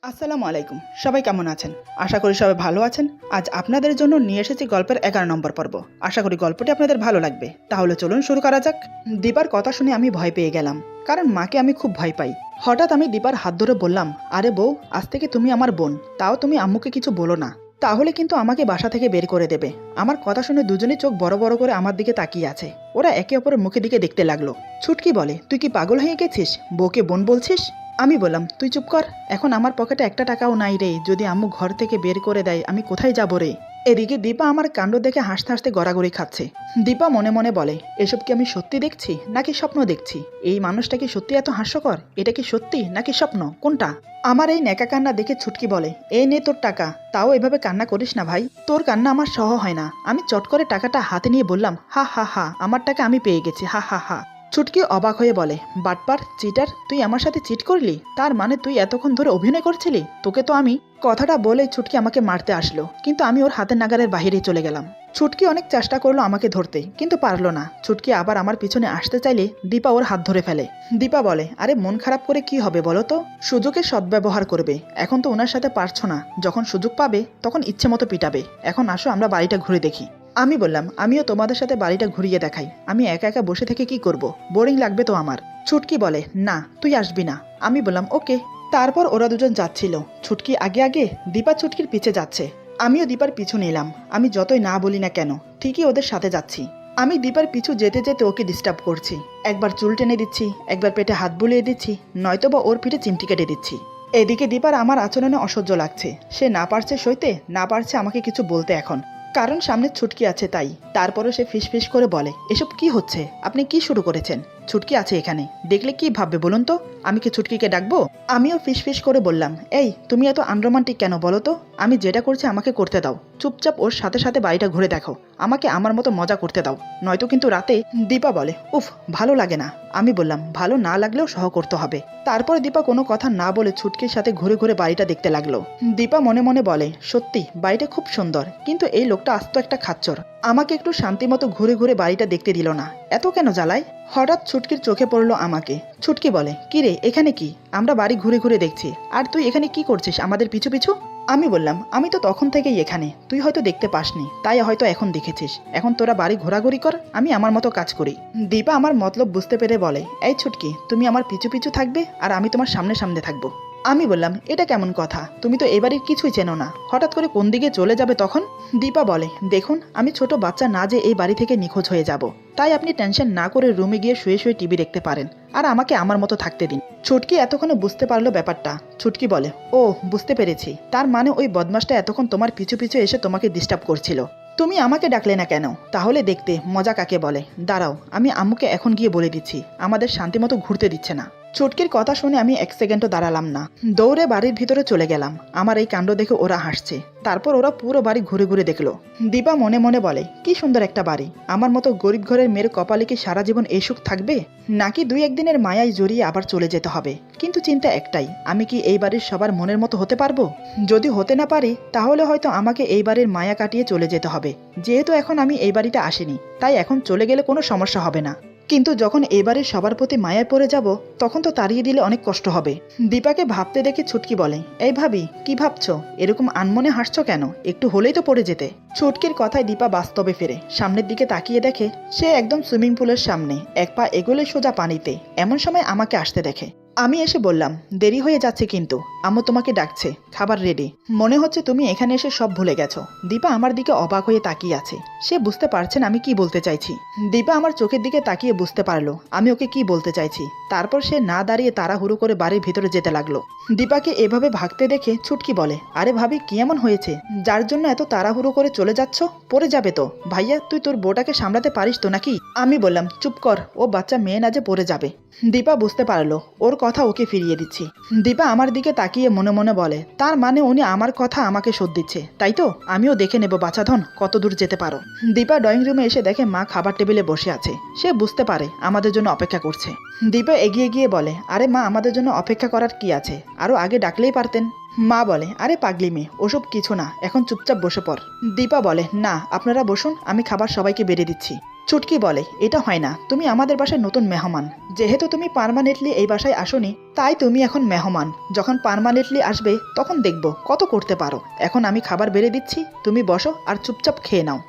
আসসালামু আলাইকুম। সবাই কেমন আছেন? আশা করি সবাই ভালো আছেন। আজ আপনাদের জন্য নিয়ে এসেছি গল্পের 11 নম্বর পর্ব। আশা করি গল্পটি আপনাদের ভালো লাগবে। তাহলে চলুন শুরু করা যাক। দীপার কথা শুনে আমি ভয় পেয়ে গেলাম, কারণ মাকে আমি খুব ভয় পাই। হঠাৎ আমি দীপার হাত ধরে বললাম, আরে বউ, আজ থেকে তুমি আমার বোন, তাও তুমি আম্মুকে কিছু বলো না, তাহলে কিন্তু আমাকে বাসা থেকে বের করে দেবে। আমার কথা শুনে দুজনেই চোখ বড় বড় করে আমার দিকে তাকিয়ে আছে। ওরা একে অপরের মুখের দিকে দেখতে লাগলো। ছুটকি বলে, তুই কি পাগল হয়ে গেছিস? বউকে বোন বলছিস? আমি বললাম, তুই চুপ কর। এখন আমার পকেটে একটা টাকাও নাই রে। যদি আম্মু ঘর থেকে বের করে দেয় আমি কোথায় যাবো রে? এদিকে দীপা আমার কাণ্ড দেখে হাসতে হাসতে গড়াগড়ি খাচ্ছে। দীপা মনে মনে বলে, এসব কি আমি সত্যি দেখছি নাকি স্বপ্ন দেখছি? এই মানুষটা কি সত্যি এত হাস্যকর? এটা কি সত্যি নাকি স্বপ্ন, কোনটা? আমার এই নেকা কান্না দেখে ছুটকি বলে, এই নে তোর টাকা, তাও এভাবে কান্না করিস না ভাই, তোর কান্না আমার সহ হয় না। আমি চট করে টাকাটা হাতে নিয়ে বললাম, হা হা হা, আমার টাকা আমি পেয়ে গেছি, হা হা হা। ছুটকি অবাক হয়ে বলে, বাটপার, চিটার, তুই আমার সাথে চিট করলি? তার মানে তুই এতক্ষণ ধরে অভিনয় করছিলি? তোকে তো আমি। কথাটা বলে ছুটকি আমাকে মারতে আসলো, কিন্তু আমি ওর হাতের নাগালের বাইরে চলে গেলাম। ছুটকি অনেক চেষ্টা করলো আমাকে ধরতে, কিন্তু পারলো না। ছুটকি আবার আমার পিছনে আসতে চাইলে দীপা ওর হাত ধরে ফেলে। দীপা বলে, আরে মন খারাপ করে কি হবে বলো তো? সুযোগের সদ্ব্যবহার করবে। এখন তো ওনার সাথে পারছো না, যখন সুযোগ পাবে তখন ইচ্ছে মতো পিটাবে। এখন আসো আমরা বাড়িটা ঘুরে দেখি। আমি বললাম, আমিও তোমাদের সাথে বাড়িটা ঘুরিয়ে দেখাই। আমি একা একা বসে থেকে কি করব? বোরিং লাগবে তো আমার। ছুটকি বলে, না তুই আসবি না। আমি বললাম, ওকে। তারপর ওরা দুজন যাচ্ছিল। ছুটকি আগে আগে, দীপা ছুটকির পিছে যাচ্ছে। আমিও দীপার পিছু নিলাম। আমি যতই না বলি না কেন, ঠিকই ওদের সাথে যাচ্ছি। আমি দীপার পিছু যেতে যেতে ওকে ডিস্টার্ব করছি। একবার চুল টেনে দিচ্ছি, একবার পেটে হাত বুলিয়ে দিচ্ছি, নয়তোবা ওর পিঠে চিমটি কেটে দিচ্ছি। এদিকে দীপার আমার আচরণে অসহ্য লাগছে। সে না পারছে সইতে, না পারছে আমাকে কিছু বলতে এখন, কারণ সামনে ছুটকি আছে তাই। তারপরও সে ফিসফিস করে বলে, এসব কি হচ্ছে? আপনি কি শুরু করেছেন? ছুটকি আছে এখানে, দেখলে কি ভাববে বলুন তো? আমি কি ছুটকিকে ডাকবো? আমিও ফিসফিস করে বললাম, এই তুমি এত আনরোমান্টিক কেন বলো তো? আমি যেটা করছি আমাকে করতে দাও। চুপচাপ ওর সাথে সাথে বাড়িটা ঘুরে দেখো, আমাকে আমার মতো মজা করতে দাও, নয়তো কিন্তু রাতে। দীপা বলে, উফ, ভালো লাগে না। আমি বললাম, ভালো না লাগলেও সহ করতে হবে। তারপরে দীপা কোনো কথা না বলে ছুটকির সাথে ঘুরে ঘুরে বাড়িটা দেখতে লাগলো। দীপা মনে মনে বলে, সত্যি বাড়িটা খুব সুন্দর, কিন্তু এই লোকটা আস্ত একটা খাচ্চর। আমাকে একটু শান্তি মতো ঘুরে ঘুরে বাড়িটা দেখতে দিল না। এত কেন জ্বালায়? হঠাৎ ছুটকির চোখে পড়লো আমাকে। ছুটকি বলে, কি রে, এখানে কি? আমরা বাড়ি ঘুরে ঘুরে দেখছি, আর তুই এখানে কি করছিস আমাদের পিছু পিছু? আমি বললাম, আমি তো তখন থেকেই এখানে, তুই হয়তো দেখতে পাসনি, তাই হয়তো এখন দেখেছিস। এখন তোরা বাড়ি ঘোরাঘুরি কর, আমি আমার মতো কাজ করি। দীপা আমার মতলব বুঝতে পেরে বলে, এই ছুটকি, তুমি আমার পিছু পিছু থাকবে আর আমি তোমার সামনে সামনে থাকবো। আমি বললাম, এটা কেমন কথা? তুমি তো এবারের কিছুই চেনো না, হঠাৎ করে কোন দিকে চলে যাবে তখন? দীপা বলে, দেখুন, আমি ছোট বাচ্চা না যে এই বাড়ি থেকে নিখোঁজ হয়ে যাব, তাই আপনি টেনশন না করে রুমে গিয়ে শুয়ে শুয়ে টিভি দেখতে পারেন, আর আমাকে আমার মতো থাকতে দিন। ছুটকি এতক্ষণে বুঝতে পারলো ব্যাপারটা। ছুটকি বলে, ও, বুঝতে পেরেছি, তার মানে ওই বদমাসটা এতক্ষণ তোমার পিছু পিছু এসে তোমাকে ডিস্টার্ব করছিল। তুমি আমাকে ডাকলে না কেন? তাহলে দেখতে মজা কাকে বলে। দাঁড়াও, আমি আম্মুকে এখন গিয়ে বলে দিচ্ছি, আমাদের শান্তি মতো ঘুরতে দিচ্ছে না। ছুটকির কথা শুনে আমি এক সেকেন্ডও দাঁড়ালাম না, দৌড়ে বাড়ির ভিতরে চলে গেলাম। আমার এই কাণ্ড দেখে ওরা হাসছে। তারপর ওরা পুরো বাড়ি ঘুরে ঘুরে দেখলো। দীপা মনে মনে বলে, কি সুন্দর একটা বাড়ি। আমার মতো গরিব ঘরের মেয়ের কপালে কি সারা জীবন এই সুখ থাকবে, নাকি দুই একদিনের মায়ায় জড়িয়ে আবার চলে যেতে হবে? কিন্তু চিন্তা একটাই, আমি কি এই বাড়ির সবার মনের মতো হতে পারবো? যদি হতে না পারি, তাহলে হয়তো আমাকে এই বাড়ির মায়া কাটিয়ে চলে যেতে হবে। যেহেতু এখন আমি এই বাড়িতে আসিনি, তাই এখন চলে গেলে কোনো সমস্যা হবে না। কিন্তু যখন এবারের সবার প্রতি মায়ায় পড়ে যাব, তখন তো তাড়িয়ে দিলে অনেক কষ্ট হবে। দীপাকে ভাবতে দেখে ছুটকি বলে, এই ভাবি, কি ভাবছো? এরকম আনমনে হাসছো কেন? একটু হলেই তো পড়ে যেতে। ছুটকির কথায় দীপা বাস্তবে ফেরে, সামনের দিকে তাকিয়ে দেখে সে একদম সুইমিং পুলের সামনে, এক পা এগোলে সোজা পানিতে। এমন সময় আমাকে আসতে দেখে। আমি এসে বললাম, দেরি হয়ে যাচ্ছে কিন্তু, আম্মু তোমাকে ডাকছে, খাবার রেডি। মনে হচ্ছে তুমি এখানে এসে সব ভুলে গেছো। দীপা আমার দিকে অবাক হয়ে তাকিয়ে আছে। সে বুঝতে পারছে না আমি কি বলতে চাইছি। দীপা আমার চোখের দিকে তাকিয়ে বুঝতে পারলো আমি ওকে কি বলতে চাইছি। তারপর সে না দাঁড়িয়ে তাড়াহুড়ো করে বাড়ির ভিতরে যেতে লাগলো। দীপাকে এভাবে ভাগতে দেখে ছুটকি বলে, আরে ভাবি, কি এমন হয়েছে যার জন্য এত তাড়াহুড়ো করে চলে যাচ্ছ? পড়ে যাবে তো। ভাইয়া, তুই তোর বউটাকে সামলাতে পারিস তো নাকি? আমি বললাম, চুপ কর, ও বাচ্চা মেয়ে না যে পড়ে যাবে। দীপা বুঝতে পারলো ওর কথা ওকে ফিরিয়ে দিচ্ছি। দীপা আমার দিকে তাকিয়ে মনে মনে বলে, তার মানে উনি আমার কথা আমাকে শোধ দিচ্ছে, তাই তো? আমিও দেখে নেব বাছাধন কত দূর যেতে পারো। দীপা ড্রয়িং রুমে এসে দেখে মা খাবার টেবিলে বসে আছে। সে বুঝতে পারে আমাদের জন্য অপেক্ষা করছে। দীপা এগিয়ে গিয়ে বলে, আরে মা, আমাদের জন্য অপেক্ষা করার কি আছে, আরো আগে ডাকলেই পারতেন। মা বলে, আরে পাগলি মেয়ে, ওসব কিছু না, এখন চুপচাপ বসে পড়। দীপা বলে, না, আপনারা বসুন, আমি খাবার সবাইকে বেড়ে দিচ্ছি। চুটকি বলে, এটা হয় না, তুমি আমাদের বাসায় নতুন মেহমান। যেহেতু তুমি পার্মানেন্টলি এই বাসায় আসোনি, তাই তুমি এখন মেহমান। যখন পার্মানেন্টলি আসবে তখন দেখব কত করতে পারো। এখন আমি খাবার বেড়ে দিচ্ছি, তুমি বসো আর চুপচাপ খেয়ে নাও।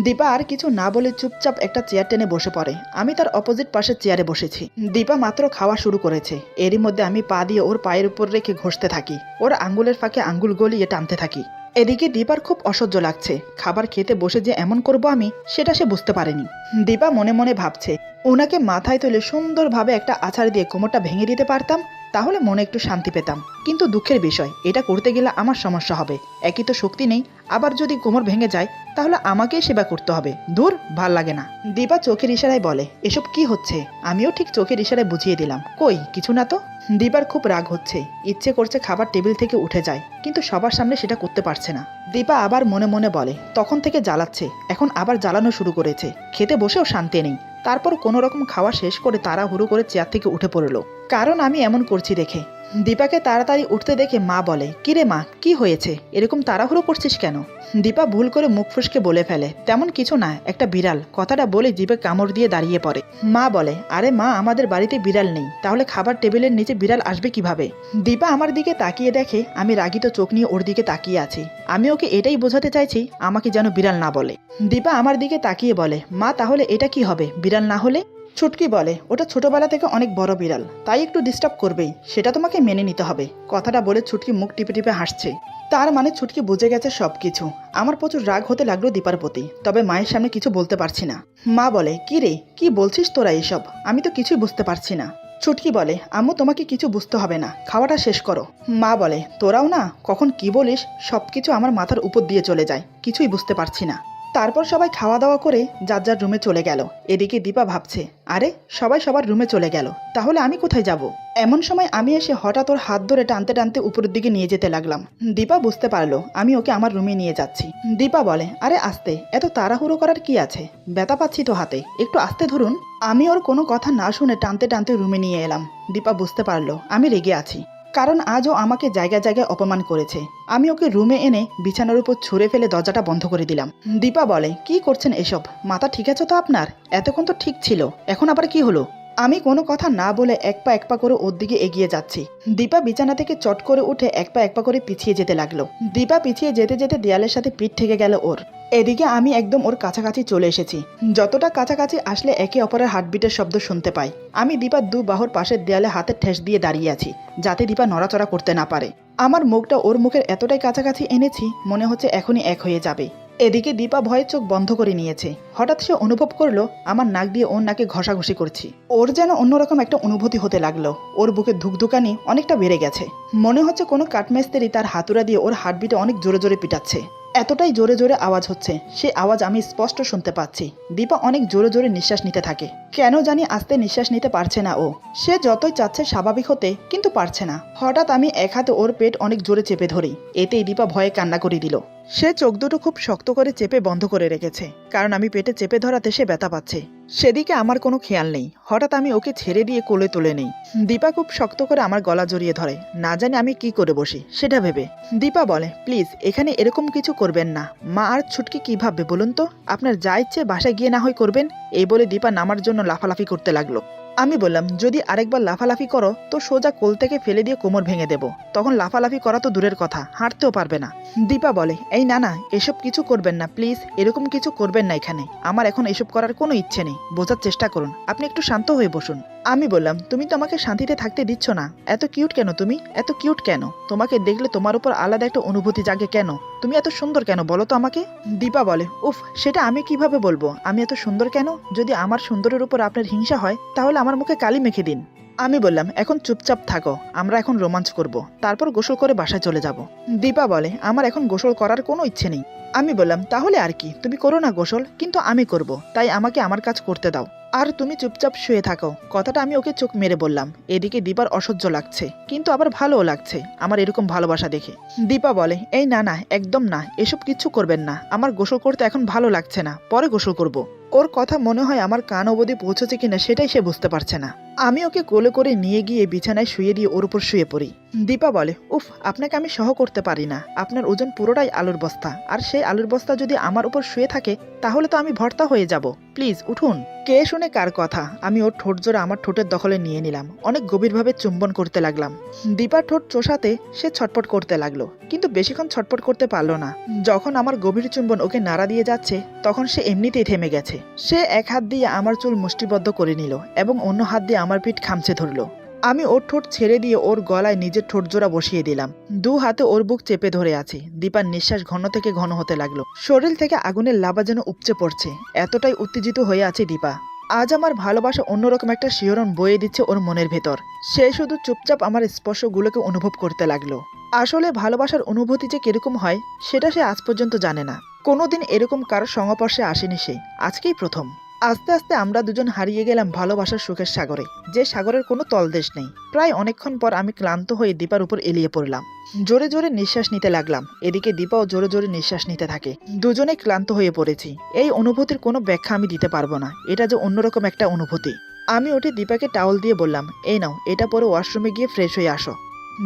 দীপা আর কিছু না বলে চুপচাপ একটা চেয়ার টেনে বসে পড়ে। আমি তার অপোজিট পাশে চেয়ারে বসেছি। দীপা মাত্র খাওয়া শুরু করেছে, এরই মধ্যে আমি পা দিয়ে ওর পায়ের উপর রেখে ঘষতে থাকি, ওর আঙ্গুলের ফাঁকে আঙ্গুল গলিয়ে টানতে থাকি। এদিকে দীপার খুব অসহ্য লাগছে। খাবার খেতে বসে যে এমন করব আমি, সেটা সে বুঝতে পারেনি। দীপা মনে মনে ভাবছে, ওনাকে মাথায় তুলে সুন্দরভাবে একটা আছাড় দিয়ে কোমরটা ভেঙে দিতে পারতাম, তাহলে মনে একটু শান্তি পেতাম। কিন্তু দুঃখের বিষয়, এটা করতে গেলে আমার সমস্যা হবে। একই তো শক্তি নেই, আবার যদি কোমর ভেঙে যায় তাহলে আমাকেই সেবা করতে হবে। দূর, ভাল লাগে না। দীপা চোখের ইশারায় বলে, এসব কি হচ্ছে? আমিও ঠিক চোখের ইশারায় বুঝিয়ে দিলাম, কই কিছু না তো। দীপার খুব রাগ হচ্ছে, ইচ্ছে করছে খাবার টেবিল থেকে উঠে যায়, কিন্তু সবার সামনে সেটা করতে পারছে না। দীপা আবার মনে মনে বলে, তখন থেকে জ্বালাচ্ছে, এখন আবার জ্বালানো শুরু করেছে। খেতে বসেও শান্তি নেই। তারপর কোনো রকম খাওয়া শেষ করে তাড়াহুড়ো করে চেয়ার থেকে উঠে পড়লো, কারণ আমি এমন করছি দেখে। দীপাকে তাড়াতাড়ি উঠতে দেখে মা বলে, কিরে মা, কি হয়েছে? এরকম তাড়াহুড়ো করছিস কেন? দীপা ভুল করে মুখ ফুসকে বলে ফেলে, তেমন কিছু না, একটা বিড়াল। কথাটা বলে জিভে কামড় দিয়ে দাঁড়িয়ে পড়ে। মা বলে, আরে মা, আমাদের বাড়িতে বিড়াল নেই, তাহলে খাবার টেবিলের নিচে বিড়াল আসবে কিভাবে? দীপা আমার দিকে তাকিয়ে দেখে আমি রাগিত চোখ নিয়ে ওর দিকে তাকিয়ে আছি। আমি ওকে এটাই বোঝাতে চাইছি আমাকে যেন বিড়াল না বলে। দীপা আমার দিকে তাকিয়ে বলে, মা তাহলে এটা কি হবে, বিড়াল না হলে? ছুটকি বলে, ওটা ছোটবেলা থেকে অনেক বড় বিড়াল, তাই একটু ডিস্টার্ব করবেই, সেটা তোমাকে মেনে নিতে হবে। কথাটা বলে ছুটকি মুখ টিপে টিপে হাসছে। তার মানে ছুটকি বুঝে গেছে সবকিছু। আমার প্রচুর রাগ হতে লাগলো দীপার প্রতি, তবে মায়ের সামনে কিছু বলতে পারছি না। মা বলে, কি রে, কি বলছিস তোরা এসব? আমি তো কিছুই বুঝতে পারছি না। ছুটকি বলে, আম্মু তোমাকে কিছু বুঝতে হবে না, খাওয়াটা শেষ করো। মা বলে, তোরাও না, কখন কি বলিস সবকিছু আমার মাথার উপর দিয়ে চলে যায়, কিছুই বুঝতে পারছি না। তারপর সবাই খাওয়া দাওয়া করে যার যার রুমে চলে গেল। এদিকে দীপা ভাবছে, আরে সবাই সবার রুমে চলে গেল, তাহলে আমি কোথায় যাব? এমন সময় আমি এসে হঠাৎ ওর হাত ধরে টানতে টানতে উপরের দিকে নিয়ে যেতে লাগলাম। দীপা বুঝতে পারলো আমি ওকে আমার রুমে নিয়ে যাচ্ছি। দীপা বলে, আরে আস্তে, এত তাড়াহুড়ো করার কি আছে? ব্যথা পাচ্ছি তো হাতে, একটু আস্তে ধরুন। আমি ওর কোনো কথা না শুনে টানতে টানতে রুমে নিয়ে এলাম। দীপা বুঝতে পারলো আমি রেগে আছি, কারণ আজও আমাকে জায়গায় জায়গায় অপমান করেছে। আমি ওকে রুমে এনে বিছানার উপর ছুঁড়ে ফেলে দরজাটা বন্ধ করে দিলাম। দীপা বলে, কি করছেন এসব? মাথা ঠিক আছে তো আপনার? এতক্ষণ তো ঠিক ছিল, এখন আবার কি হলো? আমি কোনো কথা না বলে এক পা করে ওর দিকে এগিয়ে যাচ্ছি। দীপা বিছানা থেকে চট করে উঠে এক পা করে পিছিয়ে যেতে লাগলো। দীপা পিছিয়ে যেতে যেতে দেয়ালের সাথে পিঠ ঠেকে গেল ওর। এদিকে আমি একদম ওর কাছাকাছি চলে এসেছি। যতটা কাছাকাছি আসলে একে অপরের হার্টবিটের শব্দ শুনতে পাই। আমি দীপার দু বাহুর পাশের দেয়ালে হাতের ঠেস দিয়ে দাঁড়িয়ে আছি, যাতে দীপা নড়াচড়া করতে না পারে। আমার মুখটা ওর মুখের এতটাই কাছাকাছি এনেছি, মনে হচ্ছে এখনই এক হয়ে যাবে। এদিকে দীপা ভয়ে চোখ বন্ধ করে নিয়েছে। হঠাৎ সে অনুভব করলো আমার নাক দিয়ে ওর নাকে ঘষাঘষি করছি। ওর যেন অন্যরকম একটা অনুভূতি হতে লাগলো। ওর বুকে ধুকধুকানি অনেকটা বেড়ে গেছে। মনে হচ্ছে কোনো কাঠমিস্ত্রি তার হাতুড়া দিয়ে ওর হার্টবিটে অনেক জোরে জোরে পিটাচ্ছে। এতটাই জোরে জোরে আওয়াজ হচ্ছে, সে আওয়াজ আমি স্পষ্ট শুনতে পাচ্ছি। দীপা অনেক জোরে জোরে নিঃশ্বাস নিতে থাকে। কেন জানি আস্তে নিঃশ্বাস নিতে পারছে না ও। সে যতই চাচ্ছে স্বাভাবিক হতে, কিন্তু পারছে না। হঠাৎ আমি এক হাতে ওর পেট অনেক জোরে চেপে ধরি। এতেই দীপা ভয়ে কান্না করে দিল। সে চোখ দুটো খুব শক্ত করে চেপে বন্ধ করে রেখেছে, কারণ আমি পেটে চেপে ধরাতে সে ব্যথা পাচ্ছে। সেদিকে আমার কোনো খেয়াল নেই। হঠাৎ আমি ওকে ছেড়ে দিয়ে কোলে তুলে নেই। দীপা খুব শক্ত করে আমার গলা জড়িয়ে ধরে, না জানি আমি কি করে বসি সেটা ভেবে। দীপা বলে, প্লিজ এখানে এরকম কিছু করবেন না। মা আর ছুটকি কি ভাববে বলুন তো? আপনার যা ইচ্ছে বাসায় গিয়ে না হয় করবেন। এই বলে দীপা নামার জন্য লাফালাফি করতে লাগলো। আমি বললাম, যদি আরেকবার লাফালাফি করো তো সোজা কোল থেকে ফেলে দিয়ে কোমর ভেঙে দেব। তখন লাফালাফি করা তো দূরের কথা, হাঁটতেও পারবে না। দীপা বলে, এই না না, এসব কিছু করবেন না প্লিজ, এরকম কিছু করবেন না এখানে। আমার এখন এসব করার কোনো ইচ্ছে নেই, বোঝার চেষ্টা করুন, আপনি একটু শান্ত হয়ে বসুন। আমি বললাম, তুমি তো আমাকে শান্তিতে থাকতে দিচ্ছ না। এত কিউট কেন তুমি? এত কিউট কেন? তোমাকে দেখলে তোমার উপর আলাদা একটা অনুভূতি জাগে কেন? তুমি এত সুন্দর কেন বলো তো আমাকে? দীপা বলে, উফ, সেটা আমি কিভাবে বলবো আমি এত সুন্দর কেন? যদি আমার সুন্দরের উপর আপনার হিংসা হয় তাহলে আমার মুখে কালি মেখে দিন। আমি বললাম, এখন চুপচাপ থাকো, আমরা এখন রোমাঞ্চ করব, তারপর গোসল করে বাসায় চলে যাব। দীপা বলে, আমার এখন গোসল করার কোনো ইচ্ছে নেই। আমি বললাম, তাহলে আর কি, তুমি করো না গোসল, কিন্তু আমি করব, তাই আমাকে আমার কাজ করতে দাও। আর তুমি চুপচাপ শুয়ে থাকো। কথাটা আমি ওকে চোখ মেরে বললাম। এদিকে দীপার অসহ্য লাগছে, কিন্তু আবার ভালোও লাগছে আমার এরকম ভালোবাসা দেখে। দীপা বলে, এই না না, একদম না, এসব কিচ্ছু করবেন না। আমার গোসল করতে এখন ভালো লাগছে না, পরে গোসল করব। ওর কথা মনে হয় আমার কান অবধি পৌঁছেছে কিনা সেটাই সে বুঝতে পারছে না। আমি ওকে কোলে করে নিয়ে গিয়ে বিছানায় শুয়ে দিয়ে ওর উপর শুয়ে পড়ি। দীপা বলে, উফ, আপনাকে আমি সহ করতে পারি না। আপনার ওজন পুরোটাই আলুর বস্তা, আর সেই আলুর বস্তা যদি আমার উপর শুয়ে থাকে তাহলে তো আমি ভর্তা হয়ে যাব। প্লিজ উঠুন। কে শুনে কার কথা, আমি ওর ঠোঁট জোড়া আমার ঠোঁটের দখলে নিয়ে নিলাম। অনেক গভীরভাবে চুম্বন করতে লাগলাম। দীপার ঠোঁট চোষাতে সে ছটপট করতে লাগলো, কিন্তু বেশিক্ষণ ছটপট করতে পারলো না। যখন আমার গভীর চুম্বন ওকে নাড়া দিয়ে যাচ্ছে, তখন সে এমনিতেই থেমে গেছে। সে এক হাত দিয়ে আমার চুল মুষ্টিবদ্ধ করে নিল এবং অন্য হাত দিয়ে আমার পিঠ খামচে ধরলো। আমি ওর ঠোঁট ছেড়ে দিয়ে ওর গলায় নিজের ঠোঁট জোড়া বসিয়ে দিলাম। দু হাতে ওর বুক চেপে ধরে আছি। দীপার নিঃশ্বাস ঘন থেকে ঘন হতে লাগলো। শরীর থেকে আগুনের লাভা যেন উপচে পড়ছে, এতটাই উত্তেজিত হয়ে আছে দীপা। আজ আমার ভালোবাসা অন্যরকম একটা শিহরণ বয়ে দিচ্ছে ওর মনের ভেতর। সে শুধু চুপচাপ আমার স্পর্শগুলোকে অনুভব করতে লাগলো। আসলে ভালোবাসার অনুভূতি যে কিরকম হয় সেটা সে আজ পর্যন্ত জানে না। কোনোদিন এরকম কারোর সংস্পর্শে আসেনি সে, আজকেই প্রথম। আস্তে আস্তে আমরা দুজন হারিয়ে গেলাম ভালোবাসার সুখের সাগরে, যে সাগরের কোনো তলদেশ নেই। প্রায় অনেকক্ষণ পর আমি ক্লান্ত হয়ে দীপার উপর এলিয়ে পড়লাম। জোরে জোরে নিঃশ্বাস নিতে লাগলাম। এদিকে দীপাও জোরে জোরে নিঃশ্বাস নিতে থাকে। দুজনেই ক্লান্ত হয়ে পড়েছি। এই অনুভূতির কোনো ব্যাখ্যা আমি দিতে পারবো না, এটা যে অন্যরকম একটা অনুভূতি। আমি উঠে দীপাকে টাওয়াল দিয়ে বললাম, এই নাও, এটা পরে ওয়াশরুমে গিয়ে ফ্রেশ হয়ে আসো।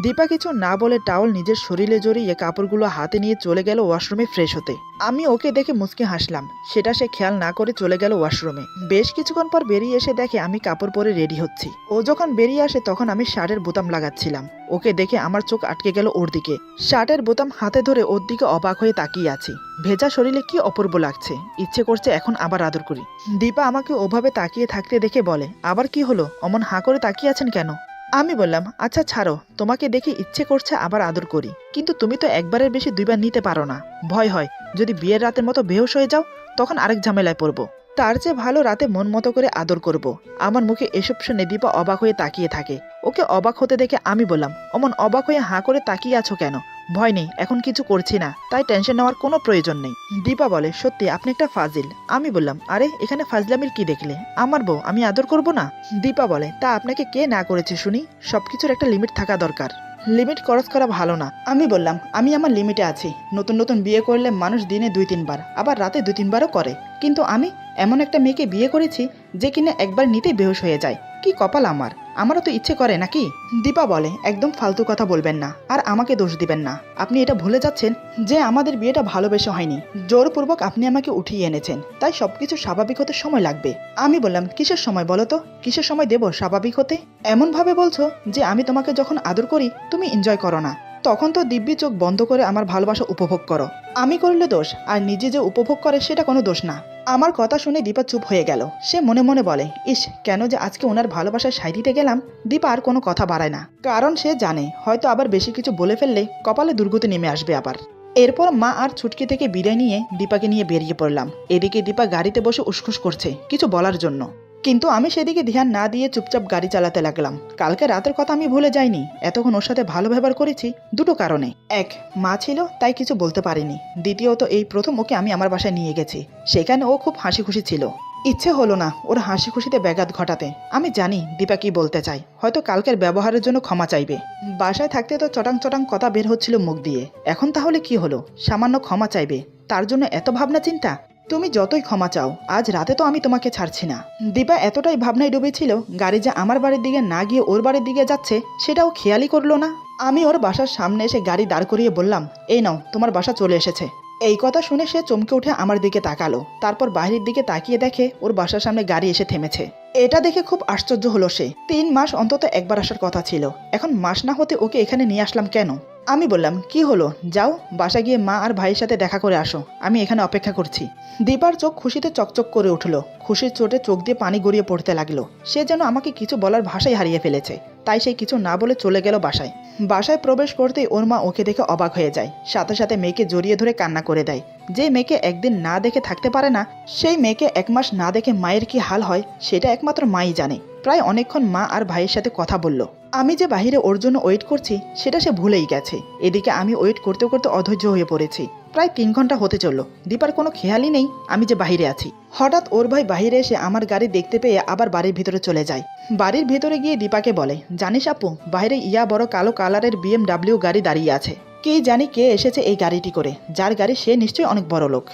দীপা কিছু না বলে টাওয়াল নিজের শরীরে জড়িয়ে কাপড়গুলো হাতে নিয়ে চলে গেল ওয়াশরুমে ফ্রেশ হতে। আমি ওকে দেখে মুচকি হাসলাম। সেটা সে খেয়াল না করে চলে গেল ওয়াশরুমে। বেশ কিছুক্ষণ পর বেরিয়ে এসে দেখে আমি কাপড় পরে রেডি হচ্ছি। ও যখন বেরিয়ে আসে তখন আমি শার্টের বোতাম লাগাচ্ছিলাম। ওকে দেখে আমার চোখ আটকে গেল ওর দিকে। শার্টের বোতাম হাতে ধরে ওর দিকে অবাক হয়ে তাকিয়ে আছি। ভেজা শরীরে কি অপূর্ব লাগছে, ইচ্ছে করছে এখন আবার আদর করি। দীপা আমাকে ওভাবে তাকিয়ে থাকতে দেখে বলে, আবার কি হলো, অমন হাঁ করে তাকিয়ে আছেন কেন? আমি বললাম, আচ্ছা ছাড়ো, তোমাকে দেখে ইচ্ছে করছে আবার আদর করি, কিন্তু তুমি তো একবারের বেশি দুইবার নিতে পারো না। ভয় হয় যদি বিয়ের রাতের মতো বেহুশ হয়ে যাও, তখন আরেক ঝামেলায় পড়বো। তার চেয়ে ভালো রাতে মন মতো করে আদর করব। আমার মুখে এসব শুনে দীপা অবাক হয়ে তাকিয়ে থাকে। ওকে অবাক হতে দেখে আমি বললাম, অমন অবাক হয়ে হাঁ করে তাকিয়ে আছো কেন? ভয় নেই, এখন কিছু করছি না, তাই টেনশন নেওয়ার কোনো প্রয়োজন নেই। দীপা বলে, সত্যি আপনি একটা ফাজিল। আমি বললাম, আরে এখানে ফাজলামির কি দেখলে? আমার বউ, আমি আদর করব না? দীপা বলে, তা আপনাকে কে না করেছে শুনি? সবকিছুর একটা লিমিট থাকা দরকার। লিমিট ক্রস করা ভালো না। আমি বললাম, আমি আমার লিমিটে আছি। নতুন নতুন বিয়ে করলে মানুষ দিনে 2-3 বার, আবার রাতে 2-3 বারও করে, কিন্তু আমি এমন একটা মেয়েকে বিয়ে করেছি যে কিনা একবার নিতেই বেহুশ হয়ে যায়। কি কপাল আমার, আমারও তো ইচ্ছে করে নাকি? দীপা বলে, একদম ফালতু কথা বলবেন না, আর আমাকে দোষ দিবেন না। আপনি এটা ভুলে যাচ্ছেন যে আমাদের বিয়েটা ভালোবেসে হয়নি, জোরপূর্বক আপনি আমাকে উঠিয়ে এনেছেন, তাই সবকিছু স্বাভাবিক হতে সময় লাগবে। আমি বললাম, কিসের সময় বলো তো? কিসের সময় দেব স্বাভাবিক হতে? এমন ভাবে বলছো যে আমি তোমাকে যখন আদর করি তুমি এনজয় করো না, তখন তো দিব্যি চোখ বন্ধ করে আমার ভালোবাসা উপভোগ করো। আমি করলে দোষ, আর নিজে যে উপভোগ করে সেটা কোনো দোষ না। আমার কথা শুনে দীপা চুপ হয়ে গেল। সে মনে মনে বলে, ইস, কেন যে আজকে ওনার ভালোবাসায় সাই দিতে গেলাম। দীপা আর কোনো কথা বাড়ায় না, কারণ সে জানে হয়তো আবার বেশি কিছু বলে ফেললে কপালে দুর্গতি নেমে আসবে আবার। এরপর মা আর ছুটকি থেকে বিদায় নিয়ে দীপাকে নিয়ে বেরিয়ে পড়লাম। এদিকে দীপা গাড়িতে বসে উসখুস করছে কিছু বলার জন্য, কিন্তু আমি সেদিকে ধ্যান না দিয়ে চুপচাপ গাড়ি চালাতে লাগলাম। কালকে রাতের কথা আমি ভুলে যাইনি। এতক্ষণ ওর সাথে ভালো ব্যবহার করেছি দুটো কারণে। এক, মা ছিল তাই কিছু বলতে পারিনি। দ্বিতীয়ত, এই প্রথম ওকে আমি আমার বাসায় নিয়ে গেছি, সেখানে ও খুব হাসি খুশি ছিল। ইচ্ছে হলো না ওর হাসি খুশিতে ব্যাঘাত ঘটাতে। আমি জানি দীপা কি বলতে চায়, হয়তো কালকের ব্যবহারের জন্য ক্ষমা চাইবে। বাসায় থাকতে তো চটাং চটাং কথা বের হচ্ছিল মুখ দিয়ে, এখন তাহলে কি হলো, সামান্য ক্ষমা চাইবে, তার জন্য এত ভাবনা চিন্তা? তুমি যতই ক্ষমা চাও, আজ রাতে তো আমি তোমাকে ছাড়ছি না। দীপা এতটাই ভাবনায় ডুবেছিল, গাড়ি যে আমার বাড়ির দিকে না গিয়ে ওর বাড়ির দিকে যাচ্ছে সেটাও খেয়ালই করলো না। আমি ওর বাসার সামনে এসে গাড়ি দাঁড় করিয়ে বললাম, এই নাও, তোমার বাসা চলে এসেছে। এই কথা শুনে সে চমকে উঠে আমার দিকে তাকালো, তারপর বাইরের দিকে তাকিয়ে দেখে ওর বাসার সামনে গাড়ি এসে থেমেছে। এটা দেখে খুব আশ্চর্য হলো সে। 3 মাস অন্তত একবার আসার কথা ছিল, এখন মাস না হতে ওকে এখানে নিয়ে আসলাম কেন? আমি বললাম, কি হলো, যাও বাসা গিয়ে মা আর ভাইয়ের সাথে দেখা করে আসো, আমি এখানে অপেক্ষা করছি। দীপার চোখ খুশিতে চকচক করে উঠলো। খুশির চোটে চোখ দিয়ে পানি গড়িয়ে পড়তে লাগলো। সে যেন আমাকে কিছু বলার ভাষাই হারিয়ে ফেলেছে, তাই সে কিছু না বলে চলে গেল বাসায়। বাসায় প্রবেশ করতেই ওর মা ওকে দেখে অবাক হয়ে যায়, সাথে সাথে মেয়েকে জড়িয়ে ধরে কান্না করে দেয়। যে মেয়েকে একদিন না দেখে থাকতে পারে না, সেই মেয়েকে 1 মাস না দেখে মায়ের কি হাল হয় সেটা একমাত্র মাই জানে। প্রায় অনেকক্ষণ মা আর ভাইয়ের সাথে কথা বলল। আমি যে বাহিরে ওর জন্য ওয়েট করছি সেটা সে ভুলেই গেছে। এদিকে আমি ওয়েট করতে করতে অধৈর্য হয়ে পড়েছি। প্রায় 3 ঘন্টা হতে চলল, দীপার কোনো খেয়ালই নেই আমি যে বাহিরে আছি। হঠাৎ ওর ভাই বাহিরে এসে আমার গাড়ি দেখতে পেয়ে আবার বাড়ির ভিতরে চলে যায়। বাড়ির ভেতরে গিয়ে দীপাকে বলে, জানিস আপু, বাইরে ইয়া বড় কালো কালারের BMW গাড়ি দাঁড়িয়ে আছে। কে জানি কে এসেছে এই গাড়িটি করে, যার গাড়ি সে নিশ্চয়ই অনেক বড় লোক।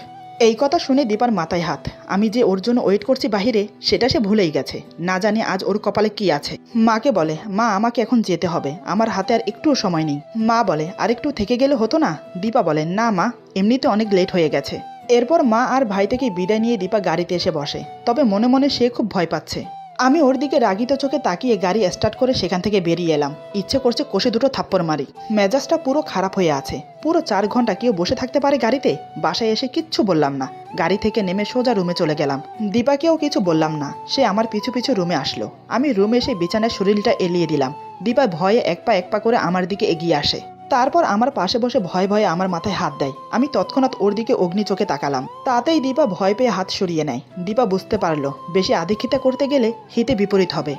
এই কথা শুনে দীপার মাথায় হাত। আমি যে ওর জন্য ওয়েট করছি বাহিরে সেটা সে ভুলেই গেছে। না জানি আজ ওর কপালে কি আছে। মাকে বলে, মা আমাকে এখন যেতে হবে, আমার হাতে আর একটুও সময় নেই। মা বলে, আর একটু থেকে গেলে হতো না? দীপা বলে, না মা, এমনিতে অনেক লেট হয়ে গেছে। এরপর মা আর ভাই থেকে বিদায় নিয়ে দীপা গাড়িতে এসে বসে, তবে মনে মনে সে খুব ভয় পাচ্ছে। আমি ওর দিকে রাগিত চোখে তাকিয়ে গাড়ি স্টার্ট করে সেখান থেকে বেরিয়ে এলাম। ইচ্ছে করছে কষে দুটো থাপ্পড় মারি। মেজাজটা পুরো খারাপ হয়ে আছে। পুরো 4 ঘন্টা কেউ বসে থাকতে পারে গাড়িতে? বাসায় এসে কিচ্ছু বললাম না, গাড়ি থেকে নেমে সোজা রুমে চলে গেলাম। দীপাকেও কিছু বললাম না, সে আমার পিছু পিছু রুমে আসলো। আমি রুমে এসে বিছানায় শরীরটা এলিয়ে দিলাম। দীপা ভয়ে এক পা করে আমার দিকে এগিয়ে আসে, তারপর আমার পাশে বসে ভয়ে ভয়ে আমার মাথায় হাত দেয়। আমি তৎক্ষণাৎ ওর দিকে অগ্নি চোখে তাকালাম, তাতেই দীপা ভয় পেয়ে হাত সরিয়ে নেয়। দীপা বুঝতে পারলো বেশি আধিক্ষিতা করতে গেলে হিতে বিপরীত হবে,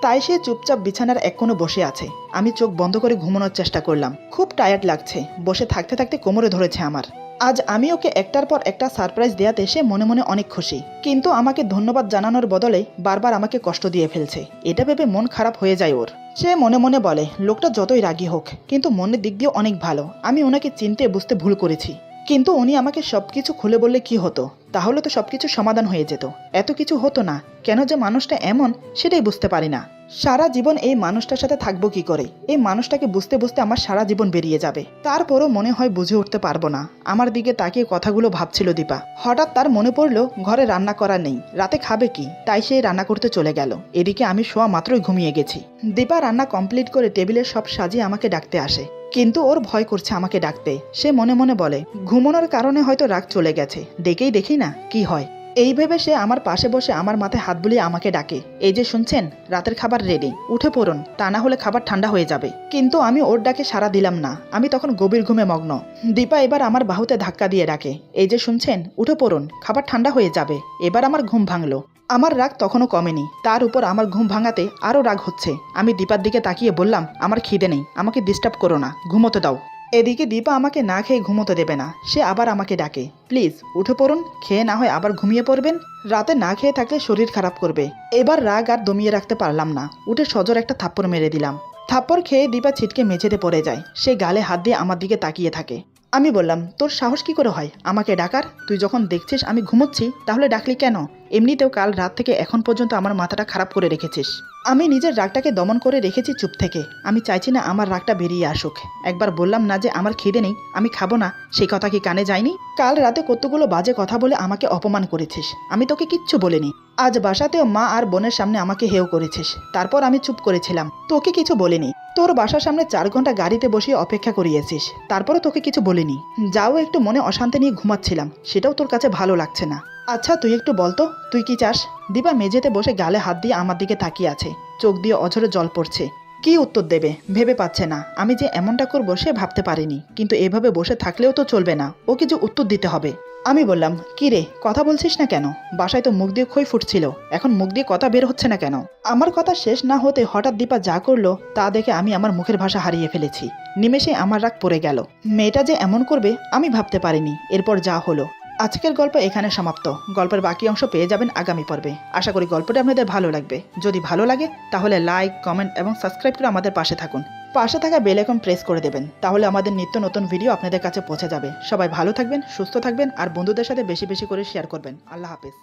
তাই সে চুপচাপ বিছানার এক কোণে বসে আছে। আমি চোখ বন্ধ করে ঘুমানোর চেষ্টা করলাম। খুব টায়ার্ড লাগছে, বসে থাকতে থাকতে কোমরে ধরেছে আমার। আজ আমি ওকে একটার পর একটা সারপ্রাইজ দেওয়াতে সে মনে মনে অনেক খুশি, কিন্তু আমাকে ধন্যবাদ জানানোর বদলে বারবার আমাকে কষ্ট দিয়ে ফেলছে। এটা ভেবে মন খারাপ হয়ে যায় ওর। সে মনে মনে বলে লোকটা যতই রাগী হোক কিন্তু মনের দিক দিয়ে অনেক ভালো। আমি ওনাকে চিনতে বুঝতে ভুল করেছি, কিন্তু উনি আমাকে সবকিছু খুলে বললে কি হতো? তাহলে তো সবকিছু সমাধান হয়ে যেত, এত কিছু হতো না। কেন যে মানুষটা এমন সেটাই বুঝতে পারি না। সারা জীবন এই মানুষটার সাথে থাকবো কি করে? এই মানুষটাকে বুঝতে বুঝতে আমার সারা জীবন বেরিয়ে যাবে। তারপরও মনে হয় বুঝে উঠতে পারবো না। আমার দিকে তাকিয়ে কথাগুলো ভাবছিল দীপা। হঠাৎ তার মনে পড়লো ঘরে রান্না করা নেই, রাতে খাবে কি? তাই সে রান্না করতে চলে গেল। এদিকে আমি শোয়া মাত্রই ঘুমিয়ে গেছি। দীপা রান্না কমপ্লিট করে টেবিলে সব সাজিয়ে আমাকে ডাকতে আসে, কিন্তু ওর ভয় করছে আমাকে ডাকতে। সে মনে মনে বলে ঘুমানোর কারণে হয়তো রাগ চলে গেছে, ডেকেই দেখি না কি হয়। এই ভেবে সে আমার পাশে বসে আমার মাথায় হাত বুলিয়ে আমাকে ডাকে, এই যে শুনছেন, রাতের খাবার রেডি, উঠে পড়ুন, তা না হলে খাবার ঠান্ডা হয়ে যাবে। কিন্তু আমি ওর ডাকে সাড়া দিলাম না। আমি তখন গভীর ঘুমে মগ্ন। দীপা এবার আমার বাহুতে ধাক্কা দিয়ে ডাকে, এই যে শুনছেন, উঠে পড়ুন, খাবার ঠান্ডা হয়ে যাবে। এবার আমার ঘুম ভাঙলো। আমার রাগ তখনও কমেনি, তার উপর আমার ঘুম ভাঙাতে আরও রাগ হচ্ছে। আমি দীপার দিকে তাকিয়ে বললাম, আমার খিদে নেই, আমাকে ডিস্টার্ব করো না, ঘুমোতে দাও। এদিকে দীপা আমাকে না খেয়ে ঘুমোতে দেবে না। সে আবার আমাকে ডাকে, প্লিজ উঠে পড়ুন, খেয়ে না হয় আবার ঘুমিয়ে পড়বেন, রাতে না খেয়ে থাকলে শরীর খারাপ করবে। এবার রাগ আর দমিয়ে রাখতে পারলাম না, উঠে সজোর একটা থাপ্পড় মেরে দিলাম। থাপ্পড় খেয়ে দীপা ছিটকে মেঝেতে পড়ে যায়। সে গালে হাত দিয়ে আমার দিকে তাকিয়ে থাকে। আমি বললাম, তোর সাহস কি করে হয় আমাকে ডাকার? তুই যখন দেখছিস আমি ঘুমোচ্ছি তাহলে ডাকলি কেন? এমনিতেও কাল রাত থেকে এখন পর্যন্ত আমার মাথাটা খারাপ করে রেখেছিস। আমি নিজের রাগটাকে দমন করে রেখেছি চুপ থেকে। আমি চাইছি না আমার রাগটা বেরিয়ে আসুক। একবার বললাম না যে আমার খিদে নেই, আমি খাবো না, সেই কথা কি কানে যায়নি? কাল রাতে কতগুলো বাজে কথা বলে আমাকে অপমান করেছিস, আমি তোকে কিচ্ছু বলিনি। আজ বাসাতেও মা আর বোনের সামনে আমাকে হেয় করেছিস, তারপর আমি চুপ করেছিলাম, তোকে কিছু বলিনি। তোর বাসার সামনে 4 ঘন্টা গাড়িতে বসিয়ে অপেক্ষা করিয়েছিস, তারপরও তোকে কিছু বলিনি। যাও একটু মনে অশান্তি নিয়ে ঘুমাচ্ছিলাম, সেটাও তোর কাছে ভালো লাগছে না। আচ্ছা তুই একটু বলতো, তুই কি চাস? দীপা মেঝেতে বসে গালে হাত দিয়ে আমার দিকে তাকিয়ে আছে, চোখ দিয়ে অঝরে জল পড়ছে। কি উত্তর দেবে ভেবে পাচ্ছে না। আমি যে এমনটা করবো সে ভাবতে পারিনি, কিন্তু এভাবে বসে থাকলেও তো চলবে না, ওকে যে উত্তর দিতে হবে। আমি বললাম, কি রে কথা বলছিস না কেন? বাসায় তো মুখ দিয়ে খই ফুটছিল, এখন মুখ দিয়ে কথা বের হচ্ছে না কেন? আমার কথা শেষ না হতে হঠাৎ দীপা যা করলো তা দেখে আমি আমার মুখের ভাষা হারিয়ে ফেলেছি। নিমেষে আমার রাগ পড়ে গেল। মেয়েটা যে এমন করবে আমি ভাবতে পারিনি। এরপর যা হলো। আজকের গল্প এখানে সমাপ্ত। গল্পের বাকি অংশ পেয়ে যাবেন আগামী পর্বে। আশা করি গল্পটা আপনাদের ভালো লাগবে। যদি ভালো লাগে তাহলে লাইক, কমেন্ট এবং সাবস্ক্রাইব করে আমাদের পাশে থাকুন। পাশে থাকা বেল আইকন প্রেস করে দেবেন, তাহলে আমাদের নিত্য নতুন ভিডিও আপনাদের কাছে পৌঁছে যাবে। সবাই ভালো থাকবেন, সুস্থ থাকবেন আর বন্ধুদের সাথে বেশি বেশি করে শেয়ার করবেন। আল্লাহ হাফেজ।